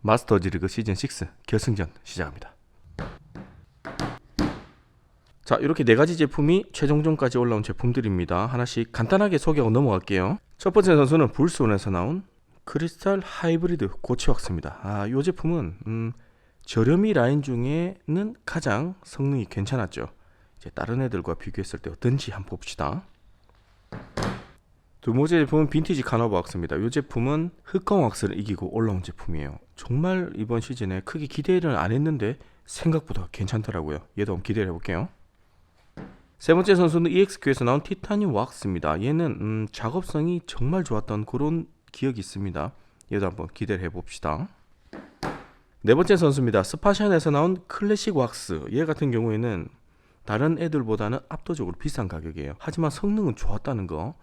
마스터즈 리그 시즌 6 결승전 시작합니다. 자, 이렇게 4가지 제품이 최종전까지 올라온 제품들입니다. 하나씩 간단하게 소개하고 넘어갈게요. 첫 번째 선수는 불스온에서 나온 크리스탈 하이브리드 고체왁스입니다. 이 제품은 저렴이 라인 중에는 가장 성능이 괜찮았죠. 이제 다른 애들과 비교했을 때 어떤지 한번 봅시다. 두 번째 제품은 빈티지 카나바 왁스입니다. 이 제품은 흑광 왁스를 이기고 올라온 제품이에요. 정말 이번 시즌에 크게 기대를 안 했는데 생각보다 괜찮더라고요. 얘도 한번 기대를 해볼게요. 세 번째 선수는 EXQ에서 나온 티타늄 왁스입니다. 얘는 작업성이 정말 좋았던 그런 기억이 있습니다. 얘도 한번 기대를 해봅시다. 네 번째 선수입니다. 스파샨에서 나온 클래식 왁스. 얘 같은 경우에는 다른 애들보다는 압도적으로 비싼 가격이에요. 하지만 성능은 좋았다는 거,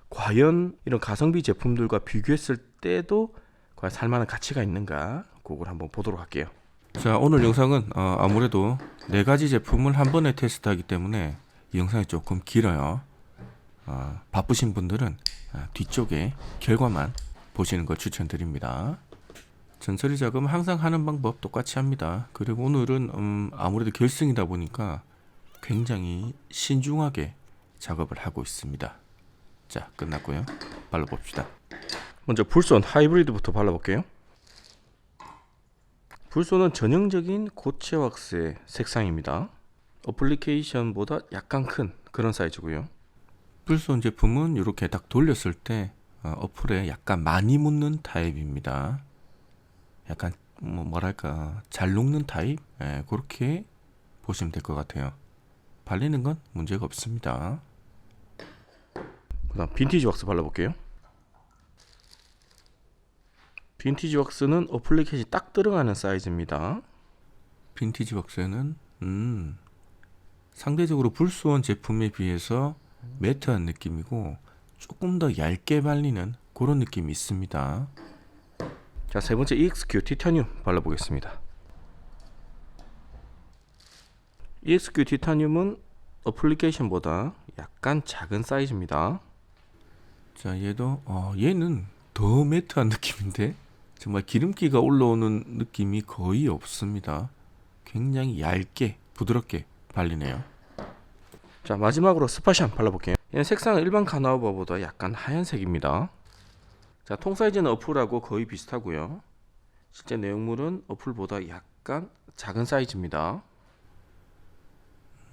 과연 이런 가성비 제품들과 비교했을 때도 과연 살만한 가치가 있는가, 그걸 한번 보도록 할게요. 자, 오늘 영상은 아무래도 4가지 제품을 한 번에 테스트하기 때문에 이 영상이 조금 길어요. 바쁘신 분들은 뒤쪽에 결과만 보시는 걸 추천드립니다. 전처리 작업은 항상 하는 방법 똑같이 합니다. 그리고 오늘은 아무래도 결승이다 보니까 굉장히 신중하게 작업을 하고 있습니다. 자, 끝났고요. 발라봅시다. 먼저 불손 하이브리드부터 발라볼게요. 불손은 전형적인 고체 왁스의 색상입니다. 어플리케이션보다 약간 큰 그런 사이즈고요. 불손 제품은 이렇게 딱 돌렸을 때 어플에 약간 많이 묻는 타입입니다. 약간 뭐랄까 잘 녹는 타입? 그렇게 보시면 될 것 같아요. 발리는 건 문제가 없습니다. 그 다음 빈티지 왁스 발라볼게요. 빈티지 왁스는 어플리케이션이 딱 들어가는 사이즈입니다. 빈티지 왁스는 상대적으로 불수원 제품에 비해서 매트한 느낌이고 조금 더 얇게 발리는 그런 느낌이 있습니다. 자, 세 번째 EXQ 티타늄 발라보겠습니다. EXQ 티타늄은 어플리케이션보다 약간 작은 사이즈입니다. 자, 얘는 더 매트한 느낌인데 정말 기름기가 올라오는 느낌이 거의 없습니다. 굉장히 얇게 부드럽게 발리네요. 자, 마지막으로 스파샨 발라볼게요. 얘는 색상은 일반 카나우바보다 약간 하얀색입니다. 자, 통 사이즈는 어플하고 거의 비슷하고요. 실제 내용물은 어플보다 약간 작은 사이즈입니다.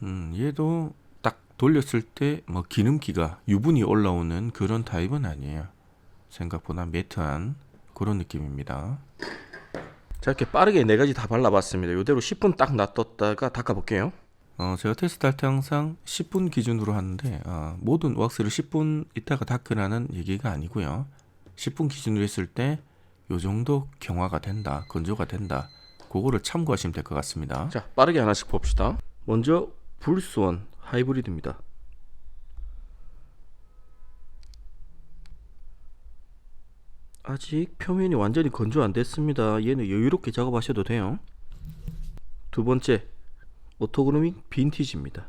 얘도 딱 돌렸을 때 뭐 기름기가 유분이 올라오는 그런 타입은 아니에요. 생각보다 매트한 그런 느낌입니다. 자, 이렇게 빠르게 4가지 다 발라봤습니다. 이대로 10분 딱 놔뒀다가 닦아볼게요. 제가 테스트할 때 항상 10분 기준으로 하는데 모든 왁스를 10분 있다가 닦으라는 얘기가 아니고요. 10분 기준으로 했을 때 요 정도 경화가 된다, 건조가 된다, 그거를 참고하시면 될 것 같습니다. 자, 빠르게 하나씩 봅시다. 먼저 불스원 하이브리드입니다. 아직 표면이 완전히 건조 안 됐습니다. 얘는 여유롭게 작업하셔도 돼요. 두 번째 오토그루밍 빈티지입니다.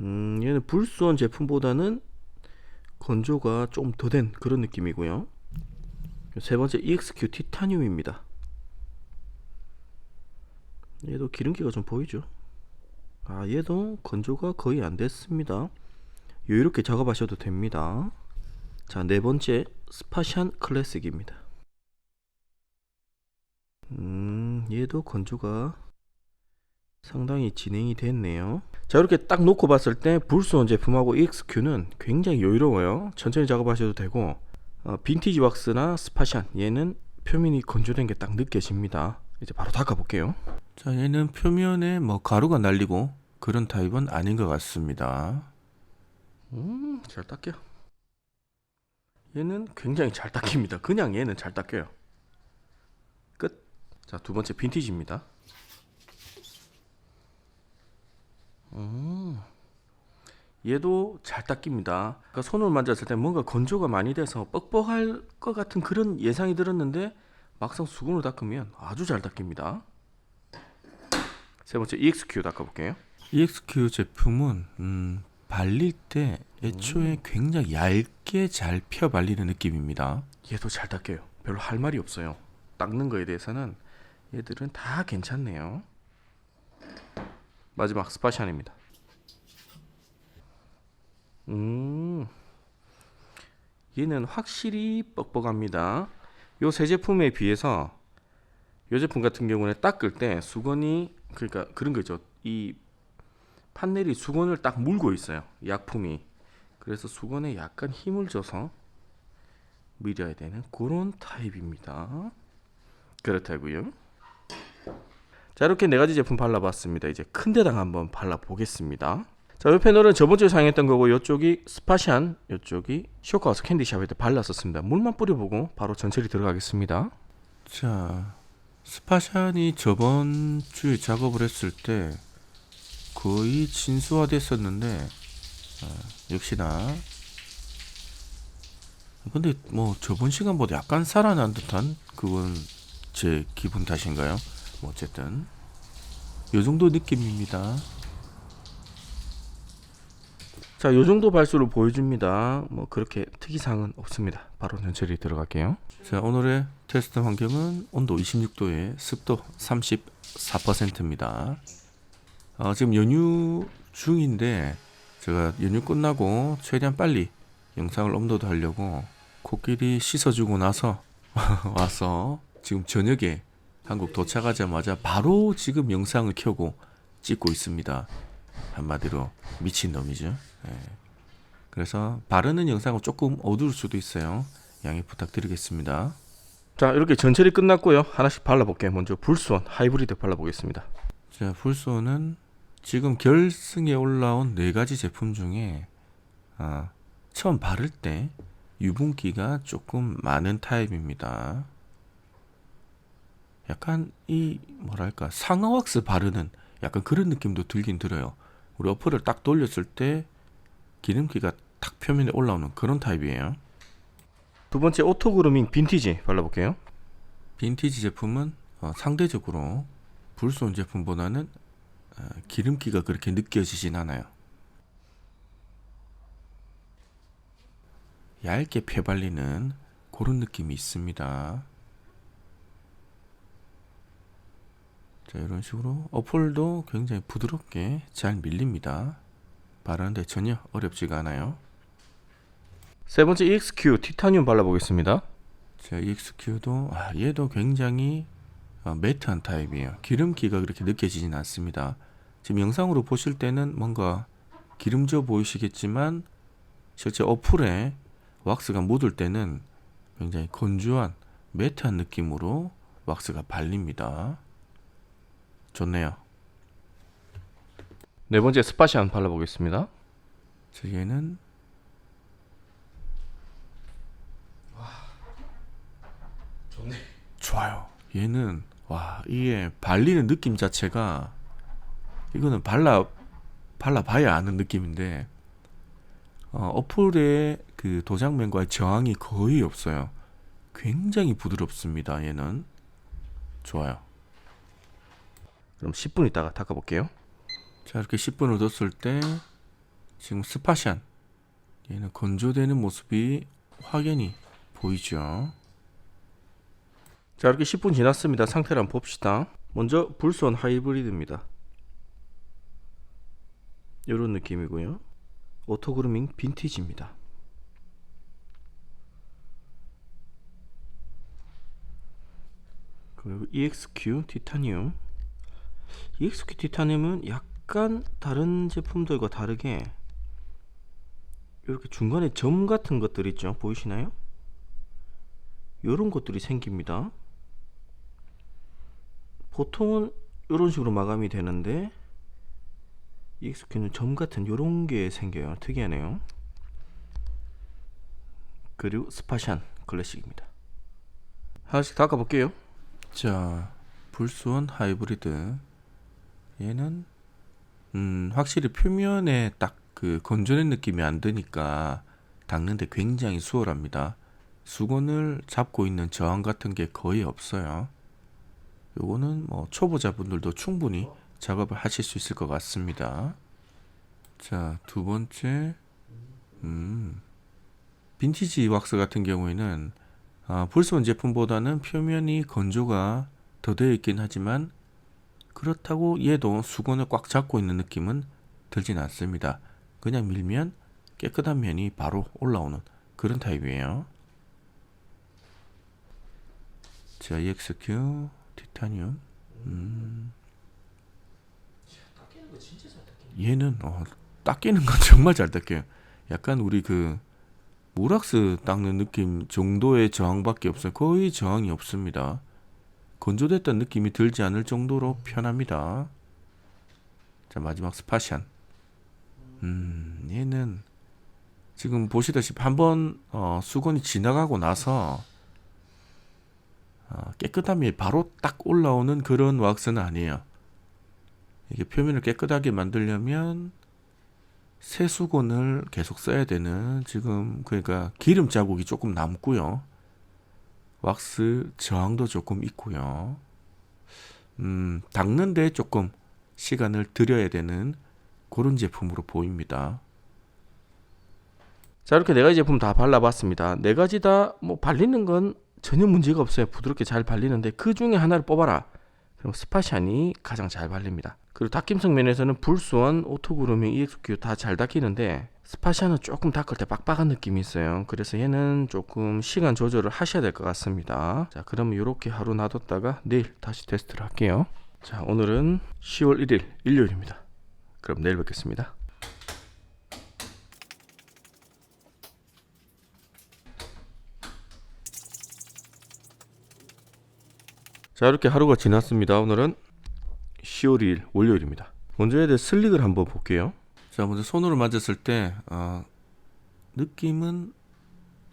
얘는 불스원 제품보다는 건조가 좀 더 된 그런 느낌이고요. 세 번째 EXQ 티타늄입니다. 얘도 기름기가 좀 보이죠. 얘도 건조가 거의 안 됐습니다. 여유롭게 작업하셔도 됩니다. 자, 네 번째 스파샨 클래식입니다. 얘도 건조가 상당히 진행이 됐네요. 자, 이렇게 딱 놓고 봤을 때 불스원 제품하고 EXQ는 굉장히 여유로워요. 천천히 작업하셔도 되고 빈티지 왁스나 스파샨 얘는 표면이 건조된 게 딱 느껴집니다. 이제 바로 닦아볼게요. 자, 얘는 표면에 뭐 가루가 날리고 그런 타입은 아닌 것 같습니다. 잘 닦여요. 얘는 굉장히 잘 닦입니다. 그냥 얘는 잘 닦여요. 끝. 자, 두 번째 빈티지입니다. 얘도 잘 닦입니다. 그러니까 손을 만졌을 때 뭔가 건조가 많이 돼서 뻑뻑할 것 같은 그런 예상이 들었는데 막상 수건으로 닦으면 아주 잘 닦입니다. 세 번째 EXQ 닦아볼게요. EXQ 제품은 발릴 때 애초에 굉장히 얇게 잘 펴 발리는 느낌입니다. 얘도 잘 닦여요. 별로 할 말이 없어요. 닦는 거에 대해서는 얘들은 다 괜찮네요. 마지막 스파샨입니다. 얘는 확실히 뻑뻑합니다. 요 세 제품에 비해서 요 제품 같은 경우는 닦을 때 수건이, 그러니까 그런 거죠. 이 판넬이 수건을 딱 물고 있어요. 약품이. 그래서 수건에 약간 힘을 줘서 밀어야 되는 그런 타입입니다. 그렇다고요. 자, 이렇게 네 가지 제품 발라봤습니다. 이제 큰 데다가 한번 발라보겠습니다. 자, 이 패널은 저번 주에 사용했던 거고, 이쪽이 스파샨, 이쪽이 쇼카워스 캔디샵에다 발랐었습니다. 물만 뿌려보고 바로 전처리 들어가겠습니다. 자, 스파샨이 저번 주에 작업을 했을 때 거의 진수화됐었는데 역시나 근데 뭐 저번 시간보다 약간 살아난 듯한, 그건 제 기분 탓인가요? 뭐 어쨌든 요 정도 느낌입니다. 자, 요 정도 발수를 보여줍니다. 뭐 그렇게 특이사항은 없습니다. 바로 전처리 들어갈게요. 자, 오늘의 테스트 환경은 온도 26도에 습도 34%입니다. 지금 연휴 중인데 제가 연휴 끝나고 최대한 빨리 영상을 업로드 하려고 코끼리 씻어주고 나서 와서 지금 저녁에 한국 도착하자마자 바로 지금 영상을 켜고 찍고 있습니다. 한마디로 미친놈이죠. 그래서 바르는 영상은 조금 어두울 수도 있어요. 양해 부탁드리겠습니다. 자, 이렇게 전처리 끝났고요. 하나씩 발라볼게요. 먼저 불수원 하이브리드 발라보겠습니다. 자, 불소는 지금 결승에 올라온 네 가지 제품 중에 처음 바를 때 유분기가 조금 많은 타입입니다. 약간 이 뭐랄까 상어 왁스 바르는 약간 그런 느낌도 들긴 들어요. 우리 어플을 딱 돌렸을 때 기름기가 탁 표면에 올라오는 그런 타입이에요. 두 번째 오토 그루밍 빈티지 발라볼게요. 빈티지 제품은 상대적으로 불소온 제품보다는 기름기가 그렇게 느껴지진 않아요. 얇게 펴발리는 그런 느낌이 있습니다. 자, 이런 식으로 어플도 굉장히 부드럽게 잘 밀립니다. 바르는데 전혀 어렵지가 않아요. 세 번째 EXQ 티타늄 발라보겠습니다. 자, EXQ도 얘도 굉장히 매트한 타입이에요. 기름기가 그렇게 느껴지진 않습니다. 지금 영상으로 보실 때는 뭔가 기름져 보이시겠지만 실제 어플에 왁스가 묻을 때는 굉장히 건조한 매트한 느낌으로 왁스가 발립니다. 좋네요. 네 번째 스파샨 발라보겠습니다. 자, 얘는 좋네. 좋아요. 얘는 이게 발리는 느낌 자체가 이거는 발라봐야 아는 느낌인데 어플의 그 도장면과의 저항이 거의 없어요. 굉장히 부드럽습니다. 얘는 좋아요. 그럼 10분 있다가 닦아볼게요. 자, 이렇게 10분을 뒀을 때 지금 스파샨 얘는 건조되는 모습이 확연히 보이죠. 자, 이렇게 10분 지났습니다. 상태를 한번 봅시다. 먼저 불수원 하이브리드입니다. 이런 느낌이고요. 오토 그루밍 빈티지입니다. 그리고 EXQ 티타늄. EXQ 티타늄은 약간 다른 제품들과 다르게 이렇게 중간에 점 같은 것들 있죠. 보이시나요? 이런 것들이 생깁니다. 보통은 이런 식으로 마감이 되는데 EXQ는 점 같은 이런 게 생겨요. 특이하네요. 그리고 스파샨 클래식입니다. 하나씩 닦아볼게요. 자, 불수원 하이브리드 얘는 확실히 표면에 딱 그 건조된 느낌이 안 드니까 닦는데 굉장히 수월합니다. 수건을 잡고 있는 저항 같은 게 거의 없어요. 요거는 뭐 초보자분들도 충분히 작업을 하실 수 있을 것 같습니다. 자, 두 번째, 빈티지 왁스 같은 경우에는 볼스원 제품보다는 표면이 건조가 더 되어 있긴 하지만 그렇다고 얘도 수건을 꽉 잡고 있는 느낌은 들진 않습니다. 그냥 밀면 깨끗한 면이 바로 올라오는 그런 타입이에요. 자, EXQ 티타늄. 얘는 닦이는 건 정말 잘 닦여요. 약간 우리 그 모락스 닦는 느낌 정도의 저항밖에 없어요. 거의 저항이 없습니다. 건조됐다는 느낌이 들지 않을 정도로 편합니다. 자, 마지막 스파샨. 얘는 지금 보시다시피 한번 수건이 지나가고 나서 깨끗함이 바로 딱 올라오는 그런 왁스는 아니에요. 이게 표면을 깨끗하게 만들려면 새 수건을 계속 써야 되는, 지금 그러니까 기름 자국이 조금 남고요. 왁스 저항도 조금 있고요. 닦는데 조금 시간을 들여야 되는 그런 제품으로 보입니다. 자, 이렇게 네 가지 제품 다 발라봤습니다. 네 가지 다 뭐 발리는 건 전혀 문제가 없어요. 부드럽게 잘 발리는데 그 중에 하나를 뽑아라. 그럼 스파샨이 가장 잘 발립니다. 그리고 닦임성 면에서는 불수원, 오토그루밍, EXQ 다 잘 닦이는데 스파샨은 조금 닦을 때 빡빡한 느낌이 있어요. 그래서 얘는 조금 시간 조절을 하셔야 될 것 같습니다. 자, 그러면 이렇게 하루 놔뒀다가 내일 다시 테스트를 할게요. 자, 오늘은 10월 1일 일요일입니다. 그럼 내일 뵙겠습니다. 자, 이렇게 하루가 지났습니다. 오늘은 10월 2일 월요일입니다. 먼저 얘들 슬릭을 한번 볼게요. 자, 먼저 손으로 만졌을 때 느낌은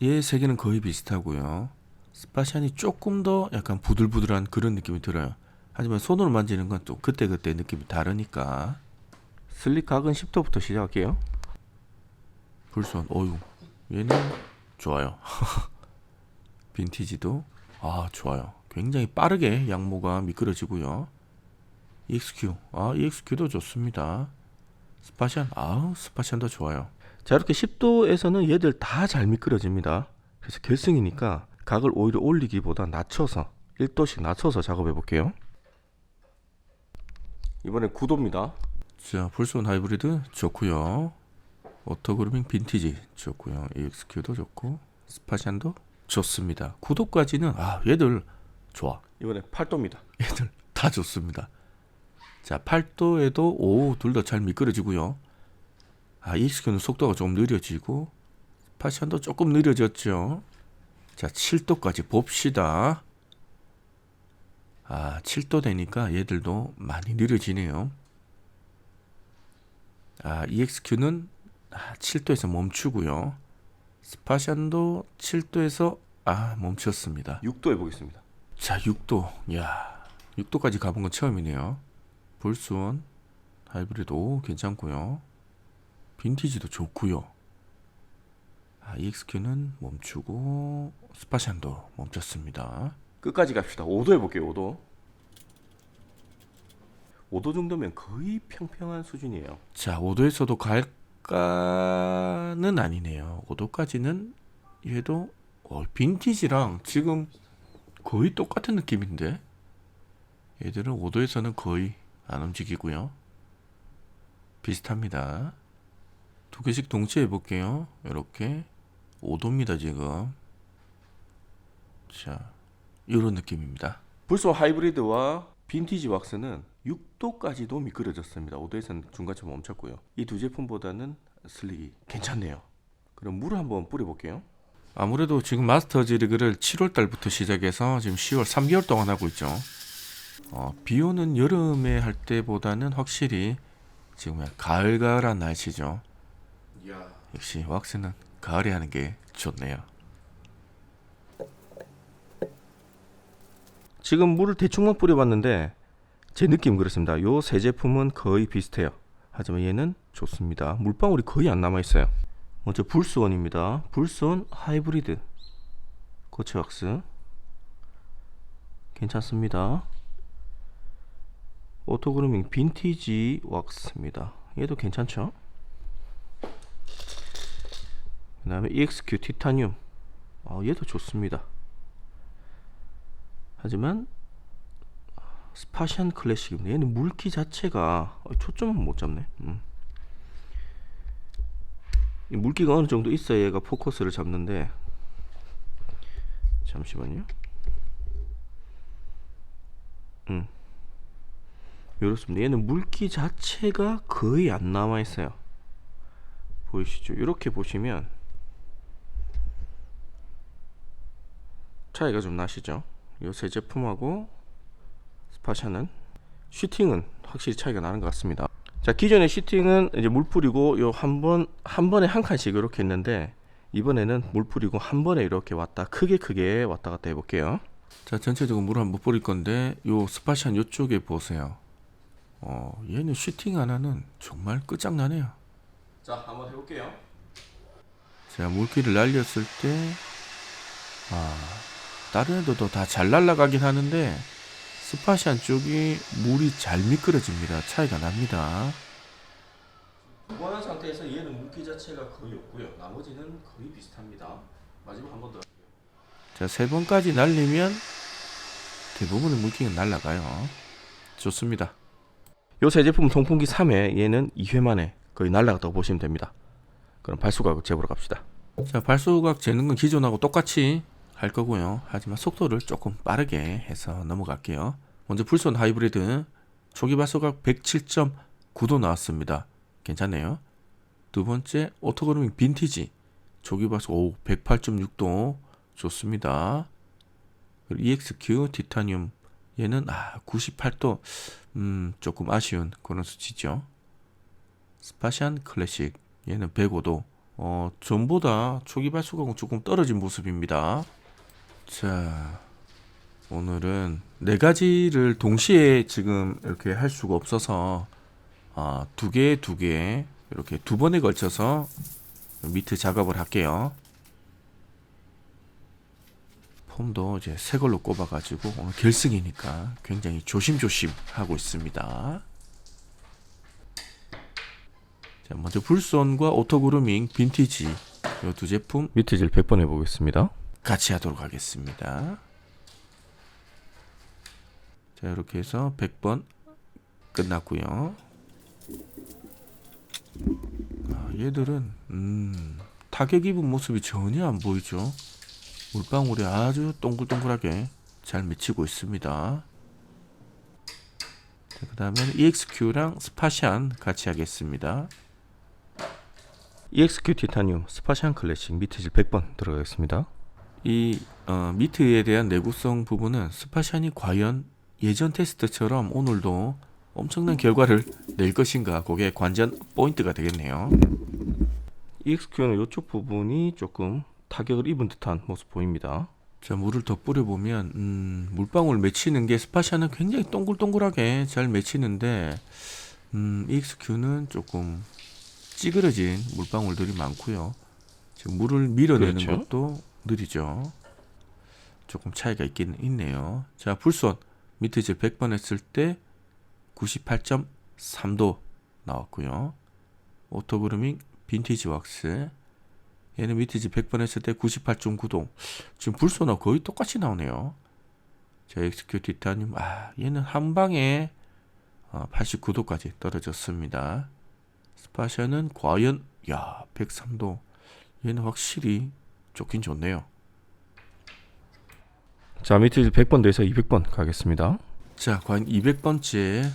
얘 세 개는 거의 비슷하고요. 스파샨이 조금 더 약간 부들부들한 그런 느낌이 들어요. 하지만 손으로 만지는 건 또 그때그때 느낌이 다르니까. 슬릭 각은 10도부터 시작할게요. 불수원, 어유, 얘는 좋아요. 빈티지도 좋아요. 굉장히 빠르게 양모가 미끄러지고요. EXQ, EXQ도 좋습니다. 스파샨, 스파샨도 좋아요. 자, 이렇게 10도에서는 얘들 다 잘 미끄러집니다. 그래서 결승이니까 각을 오히려 올리기보다 낮춰서 1도씩 낮춰서 작업해 볼게요. 이번엔 9도입니다. 자, 불수원 하이브리드 좋고요. 오토그루밍 빈티지 좋고요. EXQ도 좋고 스파샨도 좋습니다. 9도까지는 얘들 좋아. 이번엔 8도입니다. 얘들 다 좋습니다. 자, 8도에도 둘 다 잘 미끄러지고요. EXQ는 속도가 좀 느려지고 스파샨도 조금 느려졌죠. 자, 7도까지 봅시다. 7도 되니까 얘들도 많이 느려지네요. EXQ는 7도에서 멈추고요. 스파샨도 7도에서 멈췄습니다. 6도 해보겠습니다. 자, 6도. 6도까지 가본 건 처음이네요. 불수원 하이브리드 괜찮고요. 빈티지도 좋고요. EXQ는 멈추고 스파샨도 멈췄습니다. 끝까지 갑시다. 5도 해볼게요. 5도. 5도 정도면 거의 평평한 수준이에요. 자, 5도에서도 갈까는 아니네요. 5도까지는 얘도 빈티지랑 지금 거의 똑같은 느낌인데 얘들은 5도에서는 거의 안 움직이고요. 비슷합니다. 두 개씩 동시에 해볼게요. 이렇게 5도입니다 지금. 자, 이런 느낌입니다. 불소 하이브리드와 빈티지 왁스는 6도까지도 미끄러졌습니다. 5도에서는 중간쯤 멈췄고요. 이 두 제품보다는 슬릭이 괜찮네요. 그럼 물을 한번 뿌려볼게요. 아무래도 지금 마스터즈 리그를 7월 달부터 시작해서 지금 10월 3개월 동안 하고 있죠. 비 오는 여름에 할 때보다는 확실히 지금 가을가을한 날씨죠. 역시 왁스는 가을에 하는 게 좋네요. 지금 물을 대충만 뿌려봤는데 제 느낌 그렇습니다. 요 세 제품은 거의 비슷해요. 하지만 얘는 좋습니다. 물방울이 거의 안 남아있어요. 먼저 불스원입니다. 불스원 하이브리드 고체 왁스 괜찮습니다. 오토그루밍 빈티지 왁스입니다. 얘도 괜찮죠? 그 다음에 EXQ 티타늄, 얘도 좋습니다. 하지만 스파시안 클래식입니다. 얘는 물기 자체가 초점은 못 잡네. 이 물기가 어느 정도 있어야 얘가 포커스를 잡는데, 잠시만요. 이렇습니다. 얘는 물기 자체가 거의 안 남아 있어요. 보이시죠? 이렇게 보시면 차이가 좀 나시죠? 이 세 제품하고 스파샤는 슈팅은 확실히 차이가 나는 것 같습니다. 자, 기존의 슈팅은 이제 물 뿌리고 요 한 번에 한 칸씩 이렇게 했는데, 이번에는 물 뿌리고 한 번에 이렇게 왔다 크게 왔다 갔다 해볼게요. 자, 전체적으로 물을 한번 뿌릴 건데 요 스파시안 요쪽에 보세요. 얘는 슈팅 하나는 정말 끝장나네요. 자, 한번 해볼게요. 자, 물기를 날렸을 때 다른 애들도 다 잘 날아가긴 하는데 스파시안 쪽이 물이 잘 미끄러집니다. 차이가 납니다. 무한한 상태에서 얘는 물기 자체가 거의 없고요. 나머지는 거의 비슷합니다. 마지막 한 번 더. 자, 3번까지 날리면 대부분의 물기가 날아가요. 좋습니다. 요 세 제품 통풍기 3회, 얘는 2회 만에 거의 날아갔다고 보시면 됩니다. 그럼 발수각을 재보러 갑시다. 자, 발수각 재는 건 기존하고 똑같이 할 거고요. 하지만 속도를 조금 빠르게 해서 넘어갈게요. 먼저 불손 하이브리드 초기 발수각 107.9도 나왔습니다. 괜찮네요. 두 번째 오토그루밍 빈티지 초기 발수각 108.6도 좋습니다. 그리고 EXQ 티타늄 얘는 98도 조금 아쉬운 그런 수치죠. 스파시안 클래식 얘는 105도 전보다 초기 발수각은 조금 떨어진 모습입니다. 자, 오늘은 4가지를 동시에 지금 이렇게 할 수가 없어서 두 개 이렇게 2번에 걸쳐서 미트 작업을 할게요. 폼도 이제 새 걸로 꼽아가지고 오늘 결승이니까 굉장히 조심조심 하고 있습니다. 자, 먼저 불손과 오토그루밍 빈티지 이 두 제품 미트질 100번 해보겠습니다. 같이 하도록 하겠습니다. 자, 이렇게 해서 100번 끝났고요. 얘들은 타격 입은 모습이 전혀 안 보이죠. 물방울이 아주 동글동글하게 잘 맺히고 있습니다. 그 다음에는 EXQ랑 스파시안 같이 하겠습니다. EXQ 티타늄 스파시안 클래식 미트질 100번 들어가겠습니다. 이 미트에 대한 내구성 부분은 스파시안이 과연 예전 테스트처럼 오늘도 엄청난 결과를 낼 것인가, 그게 관전 포인트가 되겠네요. EXQ는 이쪽 부분이 조금 타격을 입은 듯한 모습 보입니다. 자, 물을 더 뿌려보면 물방울 맺히는 게 스파시아는 굉장히 동글동글하게 잘 맺히는데 EXQ는 조금 찌그러진 물방울들이 많고요. 지금 물을 밀어내는 그렇죠. 것도 느리죠. 조금 차이가 있긴 있네요. 자, 불손 미트질 100번 했을 때 98.3도 나왔고요. 오토그루밍 빈티지 왁스 얘는 미트질 100번 했을 때 98.9도. 지금 불소나 거의 똑같이 나오네요. 자, XQ 티타늄 얘는 한 방에 89도까지 떨어졌습니다. 스파샤는 과연 103도. 얘는 확실히 좋긴 좋네요. 자, 미트질 100번 돼서 200번 가겠습니다. 자, 과연 200번째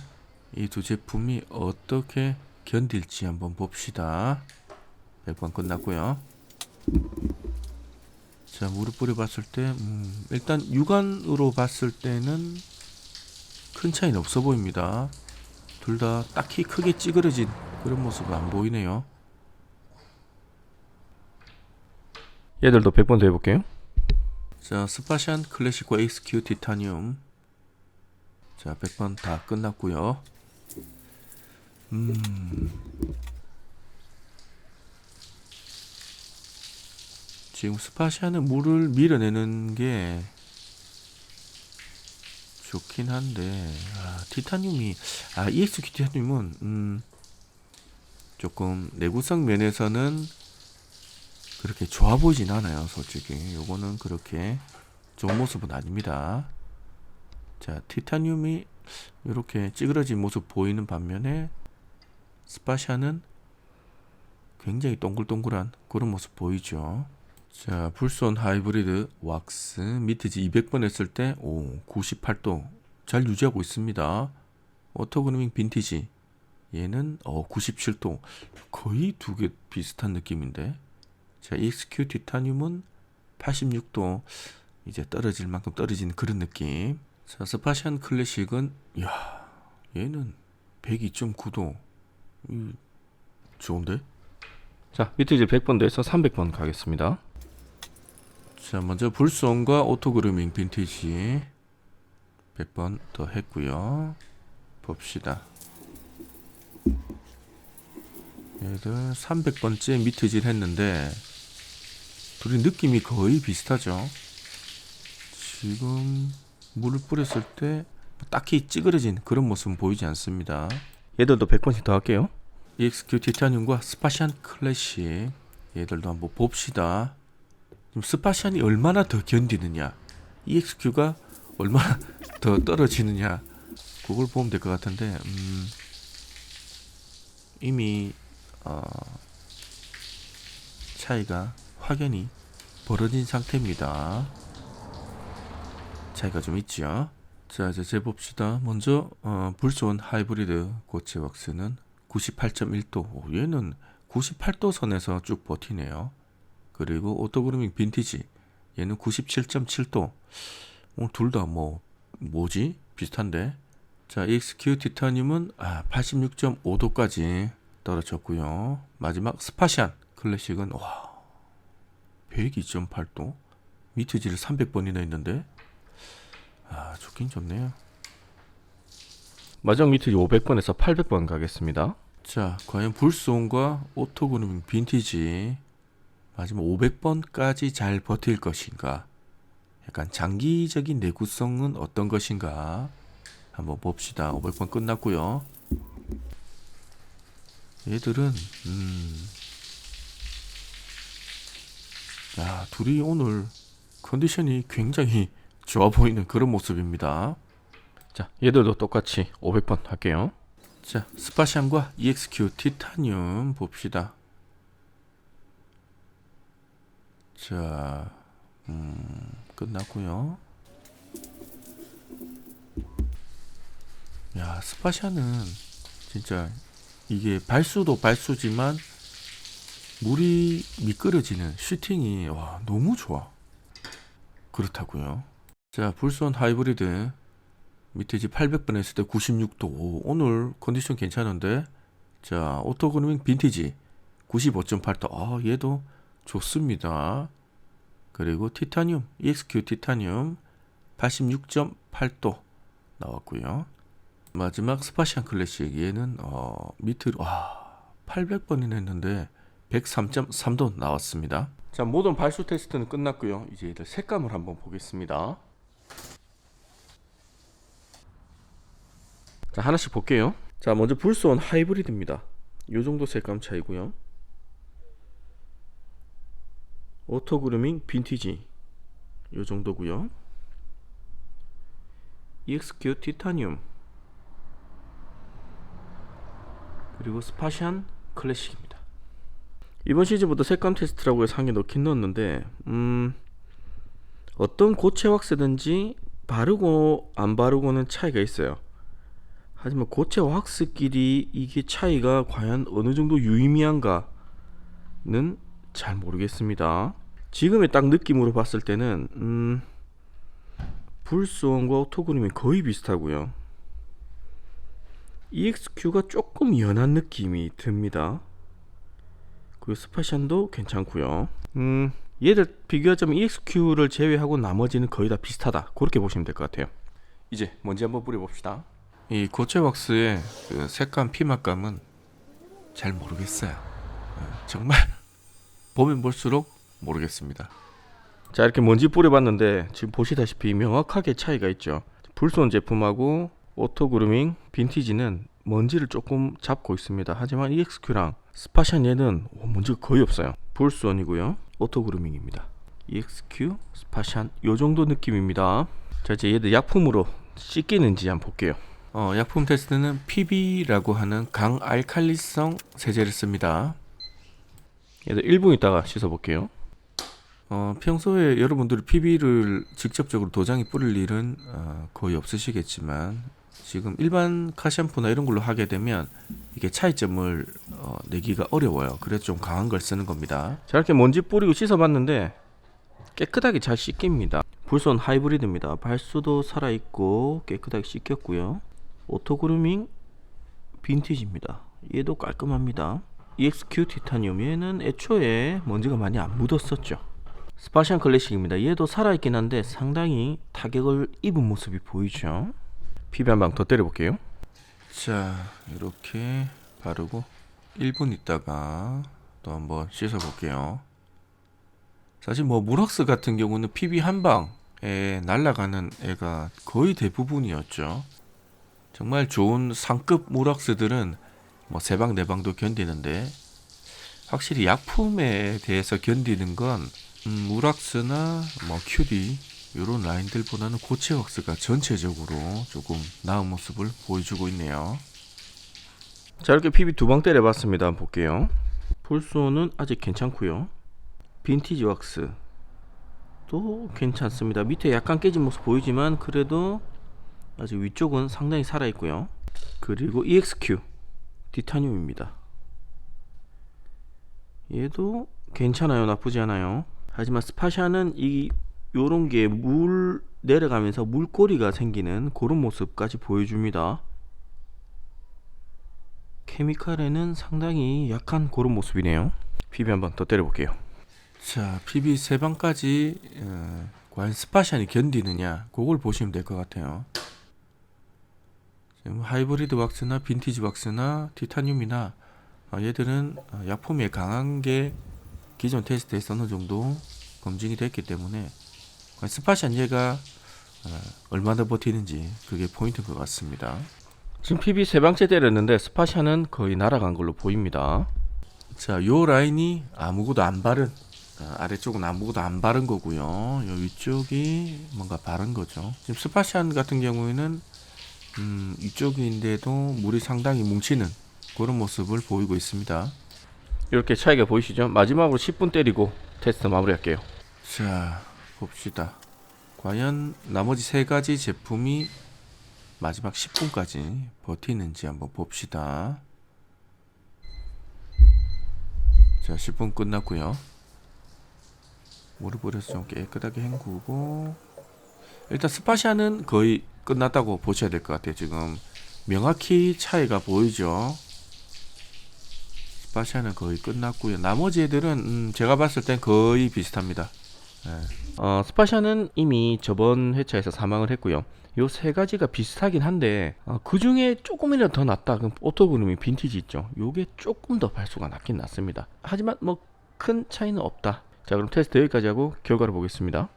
이 두 제품이 어떻게 견딜지 한번 봅시다. 100번 끝났고요. 자, 물을 뿌려봤을 때 일단 육안으로 봤을 때는 큰 차이는 없어 보입니다. 둘 다 딱히 크게 찌그러진 그런 모습은 안 보이네요. 얘들도 100번 더 해볼게요. 자, 스파시안 클래식과 XQ 티타늄 자, 100번 다 끝났고요. 지금 스파시아는 물을 밀어내는 게 좋긴 한데 티타늄이 EXQ 티타늄은 조금 내구성 면에서는 그렇게 좋아 보이진 않아요. 솔직히 요거는 그렇게 좋은 모습은 아닙니다. 자, 티타늄이 이렇게 찌그러진 모습 보이는 반면에 스파샤는 굉장히 동글동글한 그런 모습 보이죠. 자, 불손 하이브리드 왁스 미트지 200번 했을 때 98도 잘 유지하고 있습니다. 오토그루밍 빈티지 얘는 97도 거의 두 개 비슷한 느낌인데. 자, EXQ 티타늄은 86도 이제 떨어질 만큼 떨어지는 그런 느낌. 자, 스파시안 클래식은 얘는 102.9도 좋은데? 자, 미트지 100번 더해서 300번 가겠습니다. 자, 먼저 불손과 오토그루밍 빈티지 100번 더 했고요. 봅시다. 얘들 300번째 미트질 했는데 둘이 느낌이 거의 비슷하죠. 지금 물을 뿌렸을 때 딱히 찌그러진 그런 모습은 보이지 않습니다. 얘들도 100번씩 더 할게요. EXQ 티타늄과 스파시안 클래식 얘들도 한번 봅시다. 지금 스파시안이 얼마나 더 견디느냐, EXQ가 얼마나 더 떨어지느냐, 그걸 보면 될 것 같은데 이미 차이가 확연히 벌어진 상태입니다. 차이가 좀 있죠. 자, 이제 재봅시다. 먼저 불손 하이브리드 고체 왁스는 98.1도. 얘는 98도 선에서 쭉 버티네요. 그리고 오토그루밍 빈티지 얘는 97.7도. 둘 다 뭐지? 비슷한데. 자, EXQ 티타늄은 86.5도까지 떨어졌고요. 마지막 스파시안 클래식은 102.8도. 미트지를 300번이나 했는데 좋긴 좋네요. 마지막 미트지 500번에서 800번 가겠습니다. 자, 과연 불소음과 오토그루밍 빈티지 마지막 500번까지 잘 버틸 것인가? 약간 장기적인 내구성은 어떤 것인가? 한번 봅시다. 500번 끝났고요. 얘들은 둘이 오늘 컨디션이 굉장히 좋아 보이는 그런 모습입니다. 자, 얘들도 똑같이 500번 할게요. 자, 스파시안과 EXQ 티타늄 봅시다. 자, 끝났고요. 야, 스파시안은 진짜 이게 발수도 발수지만 물이 미끄러지는 슈팅이 너무 좋아. 그렇다고요. 자, 불손 하이브리드 미트지 800번 했을 때 96도. 오늘 컨디션 괜찮은데. 자, 오토그루밍 빈티지 95.8도. 얘도 좋습니다. 그리고 티타늄 EXQ 티타늄 86.8도 나왔고요. 마지막 스파시안 클래식 얘는 밑으로 800번이나 했는데 103.3도 나왔습니다. 자, 모든 발수 테스트는 끝났고요. 이제 얘들 색감을 한번 보겠습니다. 자, 하나씩 볼게요. 자, 먼저 불손 하이브리드입니다. 요 정도 색감 차이고요. 오토그루밍 빈티지 요 정도고요. EXQ 티타늄 그리고 스파시안 클래식입니다. 이번 시즌부터 색감 테스트라고 해서 한 개 넣긴 넣었는데 어떤 고체 왁스든지 바르고 안 바르고는 차이가 있어요. 하지만 고체 왁스끼리 이게 차이가 과연 어느 정도 유의미한가는 잘 모르겠습니다. 지금의 딱 느낌으로 봤을 때는 불소음과 오토그루밍이 거의 비슷하고요. EXQ가 조금 연한 느낌이 듭니다. 그리고 스파시안도 괜찮고요. 얘들 비교하자면 EXQ를 제외하고 나머지는 거의 다 비슷하다. 그렇게 보시면 될 것 같아요. 이제 먼지 한번 뿌려봅시다. 이 고체 왁스의 그 색감 피막감은 잘 모르겠어요. 정말 보면 볼수록 모르겠습니다. 자, 이렇게 먼지 뿌려봤는데 지금 보시다시피 명확하게 차이가 있죠. 불손 제품하고 오토그루밍 빈티지는 먼지를 조금 잡고 있습니다. 하지만 EXQ랑 스파시안 얘는 먼지가 거의 없어요. 불손이고요. 오토 그루밍입니다. EXQ, 스파샨 요 정도 느낌입니다. 자, 이제 얘들 약품으로 씻기는지 한번 볼게요. 약품 테스트는 PB라고 하는 강알칼리성 세제를 씁니다. 얘들 1분 있다가 씻어볼게요. 평소에 여러분들이 PB를 직접적으로 도장에 뿌릴 일은 거의 없으시겠지만 지금 일반 카샴푸나 이런 걸로 하게 되면 이게 차이점을 내기가 어려워요. 그래서 좀 강한 걸 쓰는 겁니다. 자, 이렇게 먼지 뿌리고 씻어봤는데 깨끗하게 잘 씻깁니다. 불손 하이브리드입니다. 발수도 살아있고 깨끗하게 씻겼고요. 오토 그루밍 빈티지입니다. 얘도 깔끔합니다. EXQ 티타늄 얘는 애초에 먼지가 많이 안 묻었었죠. 스파샨 클래식입니다. 얘도 살아있긴 한데 상당히 타격을 입은 모습이 보이죠. 피부 한 방 더 때려볼게요. 자, 이렇게 바르고 1분 있다가 또 한번 씻어볼게요. 사실 뭐 무락스 같은 경우는 PB 한 방에 날아가는 애가 거의 대부분이었죠. 정말 좋은 상급 무락스들은 뭐 3방 4방도 견디는데 확실히 약품에 대해서 견디는 건 무락스나 뭐 큐리 이런 라인들보다는 고체 왁스가 전체적으로 조금 나은 모습을 보여주고 있네요. 자, 이렇게 PB 2방 때려봤습니다. 한번 볼게요. 불소는 아직 괜찮고요. 빈티지 왁스 또 괜찮습니다. 밑에 약간 깨진 모습 보이지만 그래도 아직 위쪽은 상당히 살아있고요. 그리고 EXQ 티타늄입니다. 얘도 괜찮아요. 나쁘지 않아요. 하지만 스파샨은 요런 게 물 내려가면서 물꼬리가 생기는 그런 모습까지 보여줍니다. 케미칼에는 상당히 약한 그런 모습이네요. PB 한번 더 때려볼게요. 자, PB 3방까지 과연 스파샨이 견디느냐 그걸 보시면 될 것 같아요. 지금 하이브리드 왁스나 빈티지 왁스나 티타늄이나 얘들은 약품이 강한 게 기존 테스트에서 어느 정도 검증이 됐기 때문에 스파샨 얘가 얼마나 버티는지 그게 포인트인 것 같습니다. 지금 PB 3방째 때렸는데 스파샨은 거의 날아간 걸로 보입니다. 자, 요 라인이 아무것도 안 바른 아래쪽은 아무것도 안 바른 거고요. 요 위쪽이 뭔가 바른 거죠. 지금 스파샨 같은 경우에는 이쪽인데도 물이 상당히 뭉치는 그런 모습을 보이고 있습니다. 이렇게 차이가 보이시죠? 마지막으로 10분 때리고 테스트 마무리할게요. 자, 봅시다. 과연 나머지 3가지 제품이 마지막 10분까지 버티는지 한번 봅시다. 자, 10분 끝났고요. 물을 뿌려서 좀 깨끗하게 헹구고 일단 스파샨은 거의 끝났다고 보셔야 될 것 같아요. 지금 명확히 차이가 보이죠. 스파샨은 거의 끝났고요. 나머지 애들은 제가 봤을 땐 거의 비슷합니다. 스파샨은 이미 저번 회차에서 사망을 했고요. 요 3가지가 비슷하긴 한데 그 중에 조금이라도 더 낫다. 그럼 오토그루밍 빈티지 있죠. 요게 조금 더 발수가 낫긴 낫습니다. 하지만 뭐 큰 차이는 없다. 자, 그럼 테스트 여기까지 하고 결과를 보겠습니다.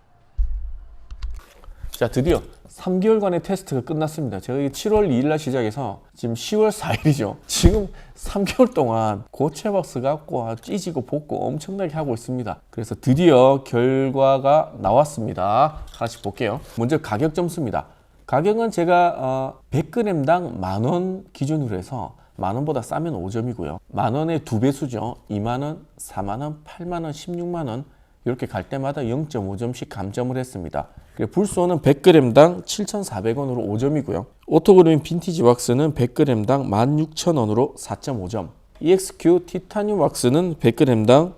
자, 드디어 3개월간의 테스트가 끝났습니다. 제가 7월 2일날 시작해서 지금 10월 4일이죠. 지금 3개월 동안 고체 왁스 갖고 찢고 볶고 엄청나게 하고 있습니다. 그래서 드디어 결과가 나왔습니다. 하나씩 볼게요. 먼저 가격 점수입니다. 가격은 제가 100g당 10,000원 기준으로 해서 만원보다 싸면 5점이고요. 만원의 2배수죠. 2만원, 4만원, 8만원, 16만원 이렇게 갈 때마다 0.5점씩 감점을 했습니다. 그리고 불소는 100g당 7,400원으로 5점이고요. 오토그루밍 빈티지 왁스는 100g당 16,000원으로 4.5점. EXQ 티타늄 왁스는 100g당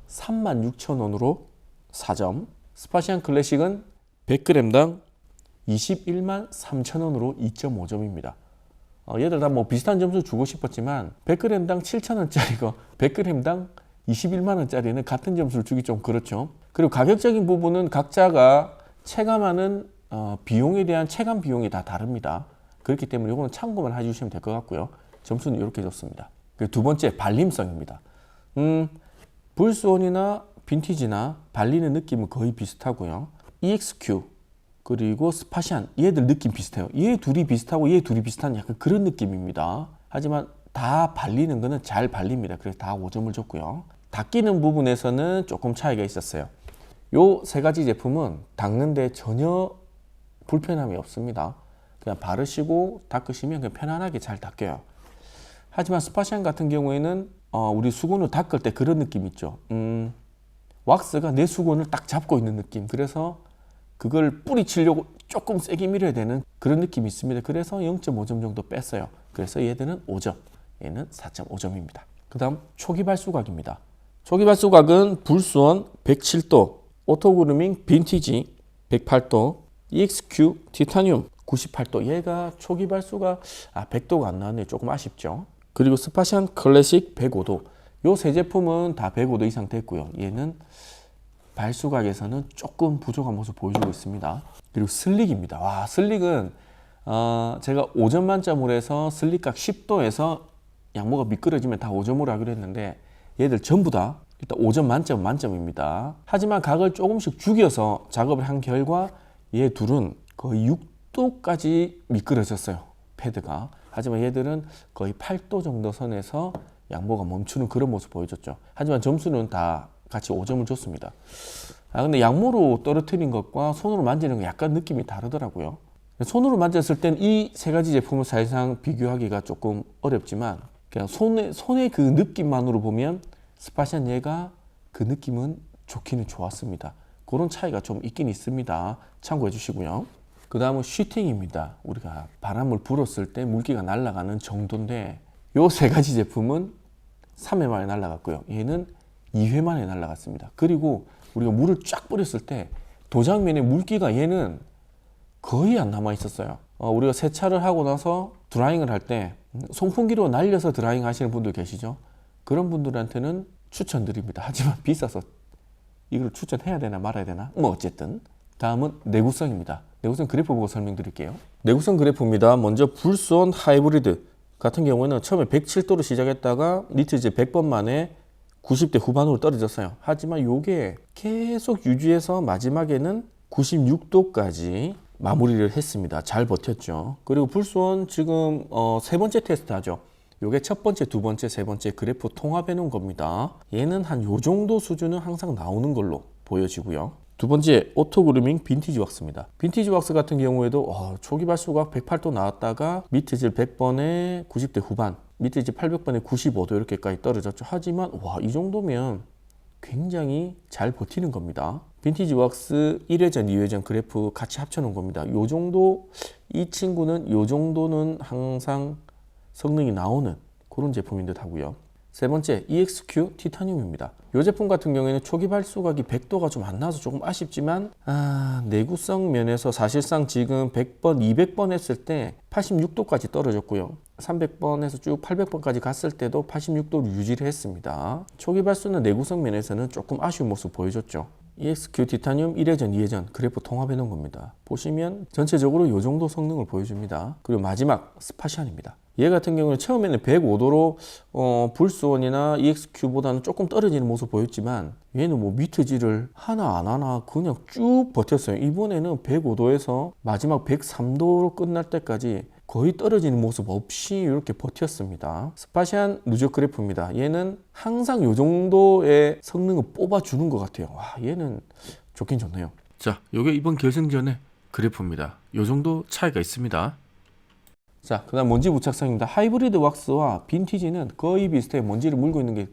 36,000원으로 4점. 스파샨 클래식은 100g당 21만 3천원으로 2.5점입니다. 얘들 다 뭐 비슷한 점수 주고 싶었지만 100g당 7,000원짜리가 100g당 21만원짜리는 같은 점수를 주기 좀 그렇죠. 그리고 가격적인 부분은 각자가 체감하는 비용에 대한 체감 비용이 다 다릅니다. 그렇기 때문에 이거는 참고만 해주시면 될 것 같고요. 점수는 이렇게 줬습니다. 그리고 두 번째 발림성입니다. 불스온이나 빈티지나 발리는 느낌은 거의 비슷하고요. EXQ 그리고 스파샨 얘들 느낌 비슷해요. 얘 둘이 비슷하고 얘 둘이 비슷한 약간 그런 느낌입니다. 하지만 다 발리는 거는 잘 발립니다. 그래서 다 5점을 줬고요. 닦이는 부분에서는 조금 차이가 있었어요. 요 세 가지 제품은 닦는데 전혀 불편함이 없습니다. 그냥 바르시고 닦으시면 그냥 편안하게 잘 닦여요. 하지만 스파시안 같은 경우에는 우리 수건을 닦을 때 그런 느낌 있죠. 왁스가 내 수건을 딱 잡고 있는 느낌. 그래서 그걸 뿌리치려고 조금 세게 밀어야 되는 그런 느낌이 있습니다. 그래서 0.5점 정도 뺐어요. 그래서 얘들은 5점, 얘는 4.5점입니다. 그 다음 초기 발수각입니다. 초기 발수각은 불수원 107도, 오토그루밍 빈티지 108도, EXQ 티타늄 98도. 얘가 초기 발수가 100도가 안 나왔네요. 조금 아쉽죠. 그리고 스파시안 클래식 105도. 요 세 제품은 다 105도 이상 됐고요. 얘는 발수각에서는 조금 부족한 모습 보여주고 있습니다. 그리고 슬릭입니다. 와, 슬릭은 제가 5점 만점으로 해서 슬릭각 10도에서 양모가 미끄러지면 다 5점으로 하기로 했는데 얘들 전부 다 일단 5점 만점입니다. 하지만 각을 조금씩 죽여서 작업을 한 결과 얘 둘은 거의 6도까지 미끄러졌어요. 패드가. 하지만 얘들은 거의 8도 정도 선에서 양모가 멈추는 그런 모습 보여줬죠. 하지만 점수는 다 같이 5점을 줬습니다. 근데 양모로 떨어뜨린 것과 손으로 만지는 거 약간 느낌이 다르더라고요. 손으로 만졌을 땐 이 세 가지 제품을 사실상 비교하기가 조금 어렵지만 그냥 손의 그 느낌만으로 보면 스파시안 얘가 그 느낌은 좋기는 좋았습니다. 그런 차이가 좀 있긴 있습니다. 참고해 주시고요. 그 다음은 쉬팅입니다. 우리가 바람을 불었을 때 물기가 날아가는 정도인데 요 세 가지 제품은 3회 만에 날아갔고요. 얘는 2회 만에 날아갔습니다. 그리고 우리가 물을 쫙 뿌렸을 때 도장면에 물기가 얘는 거의 안 남아 있었어요. 우리가 세차를 하고 나서 드라잉을 할 때 송풍기로 날려서 드라잉 하시는 분들 계시죠? 그런 분들한테는 추천드립니다. 하지만 비싸서 이걸 추천해야 되나 말아야 되나? 뭐 어쨌든 다음은 내구성입니다. 내구성 그래프 보고 설명드릴게요. 내구성 그래프입니다. 먼저 불수원 하이브리드 같은 경우에는 처음에 107도로 시작했다가 니트질 100번 만에 90대 후반으로 떨어졌어요. 하지만 이게 계속 유지해서 마지막에는 96도까지 마무리를 했습니다. 잘 버텼죠. 그리고 불수원 지금 세 번째 테스트 하죠. 요게 첫 번째, 두 번째, 세 번째 그래프 통합해 놓은 겁니다. 얘는 한 요 정도 수준은 항상 나오는 걸로 보여지고요. 두 번째, 오토그루밍 빈티지 왁스입니다. 빈티지 왁스 같은 경우에도 초기 발수각 108도 나왔다가 미트질 100번에 90대 후반, 미트질 800번에 95도 이렇게까지 떨어졌죠. 하지만 이 정도면 굉장히 잘 버티는 겁니다. 빈티지 왁스 1회전, 2회전 그래프 같이 합쳐놓은 겁니다. 요 정도, 이 친구는 요 정도는 항상 성능이 나오는 그런 제품인 듯 하고요. 세 번째, EXQ 티타늄입니다. 이 제품 같은 경우에는 초기 발수각이 100도가 좀 안 나와서 조금 아쉽지만 내구성 면에서 사실상 지금 100번, 200번 했을 때 86도까지 떨어졌고요. 300번에서 쭉 800번까지 갔을 때도 86도를 유지를 했습니다. 초기 발수는 내구성 면에서는 조금 아쉬운 모습 보여줬죠. EXQ 티타늄 1회전, 2회전 그래프 통합해 놓은 겁니다. 보시면 전체적으로 이 정도 성능을 보여줍니다. 그리고 마지막 스파시안입니다. 얘 같은 경우는 처음에는 105도로 불수원이나 EXQ보다는 조금 떨어지는 모습 보였지만 얘는 뭐 미트질을 하나 안 하나 그냥 쭉 버텼어요. 이번에는 105도에서 마지막 103도로 끝날 때까지 거의 떨어지는 모습 없이 이렇게 버텼습니다. 스파시안 누적 그래프입니다. 얘는 항상 이 정도의 성능을 뽑아주는 것 같아요. 얘는 좋긴 좋네요. 자, 요게 이번 결승전의 그래프입니다. 요 정도 차이가 있습니다. 자, 그 다음 먼지 부착성입니다. 하이브리드 왁스와 빈티지는 거의 비슷해요. 먼지를 물고 있는 게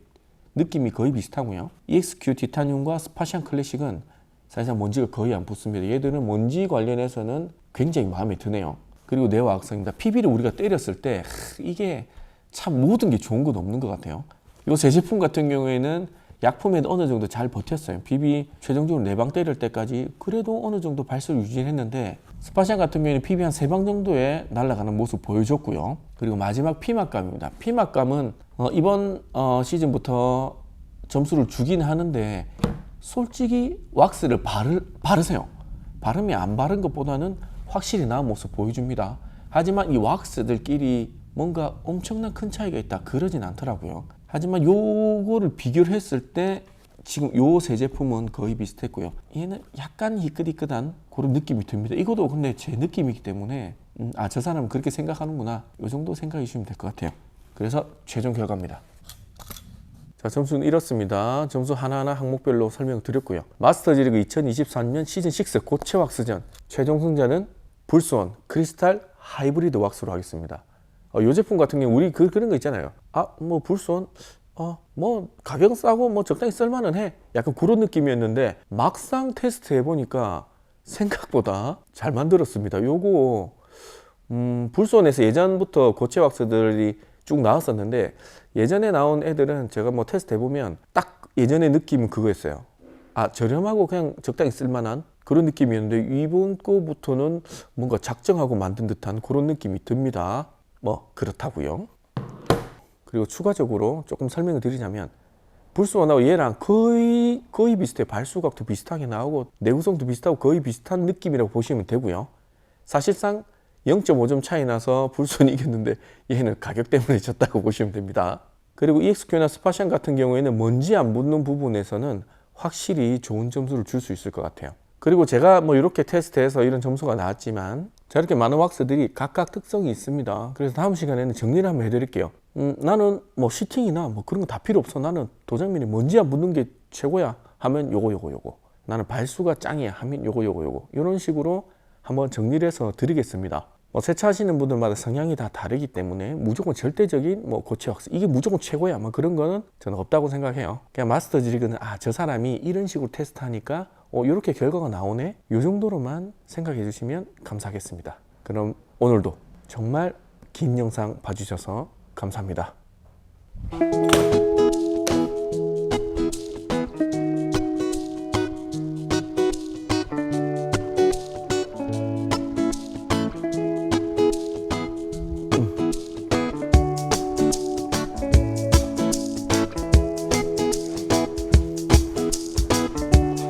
느낌이 거의 비슷하고요. EXQ 티타늄과 스파시안 클래식은 사실상 먼지가 거의 안 붙습니다. 얘들은 먼지 관련해서는 굉장히 마음에 드네요. 그리고 내화학성입니다. PB를 우리가 때렸을 때 이게 참 모든 게 좋은 건 없는 것 같아요. 이 세 제품 같은 경우에는 약품에도 어느 정도 잘 버텼어요. PB 최종적으로 4방 때릴 때까지 그래도 어느 정도 발수를 유지했는데 스파시안 같은 경우에는 PB 한 3방 정도에 날아가는 모습 보여줬고요. 그리고 마지막 피막감입니다. 피막감은 이번 시즌부터 점수를 주긴 하는데 솔직히 왁스를 바르세요. 바르면 안 바른 것보다는 확실히 나은 모습 보여줍니다. 하지만 이 왁스들끼리 뭔가 엄청난 큰 차이가 있다 그러진 않더라고요. 하지만 요거를 비교를 했을 때 지금 요 세 제품은 거의 비슷했고요. 얘는 약간 희끗희끗한 그런 느낌이 듭니다. 이것도 근데 제 느낌이기 때문에 저 사람은 그렇게 생각하는구나 요 정도 생각해 주시면 될 것 같아요. 그래서 최종 결과입니다. 자, 점수는 이렇습니다. 점수 하나하나 항목별로 설명드렸고요. 마스터즈리그 2023년 시즌6 고체 왁스전 최종 승자는 불스원 크리스탈 하이브리드 왁스로 하겠습니다. 이 제품 같은 경우 우리 그런 거 있잖아요. 뭐 불스원 뭐 가격 싸고 뭐 적당히 쓸만은 해. 약간 그런 느낌이었는데 막상 테스트 해보니까 생각보다 잘 만들었습니다. 요거 불스원에서 예전부터 고체 왁스들이 쭉 나왔었는데 예전에 나온 애들은 제가 뭐 테스트 해보면 딱 예전의 느낌은 그거였어요. 저렴하고 그냥 적당히 쓸만한 그런 느낌이었는데 이번 거부터는 뭔가 작정하고 만든 듯한 그런 느낌이 듭니다. 뭐 그렇다고요. 그리고 추가적으로 조금 설명을 드리자면 불스원하고 얘랑 거의 비슷해요. 발수각도 비슷하게 나오고 내구성도 비슷하고 거의 비슷한 느낌이라고 보시면 되고요. 사실상 0.5점 차이 나서 불스원이 이겼는데 얘는 가격 때문에 졌다고 보시면 됩니다. 그리고 EXQ나 스파샨 같은 경우에는 먼지 안 붙는 부분에서는 확실히 좋은 점수를 줄 수 있을 것 같아요. 그리고 제가 뭐 이렇게 테스트해서 이런 점수가 나왔지만 저렇게 많은 왁스들이 각각 특성이 있습니다. 그래서 다음 시간에는 정리를 한번 해드릴게요. 나는 뭐 시팅이나 뭐 그런 거 다 필요 없어. 나는 도장면이 먼지 안 붙는 게 최고야 하면 요거. 나는 발수가 짱이야 하면 요거. 이런 식으로 한번 정리를 해서 드리겠습니다. 뭐 세차하시는 분들마다 성향이 다 다르기 때문에 무조건 절대적인 뭐 고체 왁스 이게 무조건 최고야 뭐 그런 거는 저는 없다고 생각해요. 그냥 마스터즈 리그는 저 사람이 이런 식으로 테스트하니까 이렇게 결과가 나오네 이 정도로만 생각해 주시면 감사하겠습니다. 그럼 오늘도 정말 긴 영상 봐주셔서 감사합니다.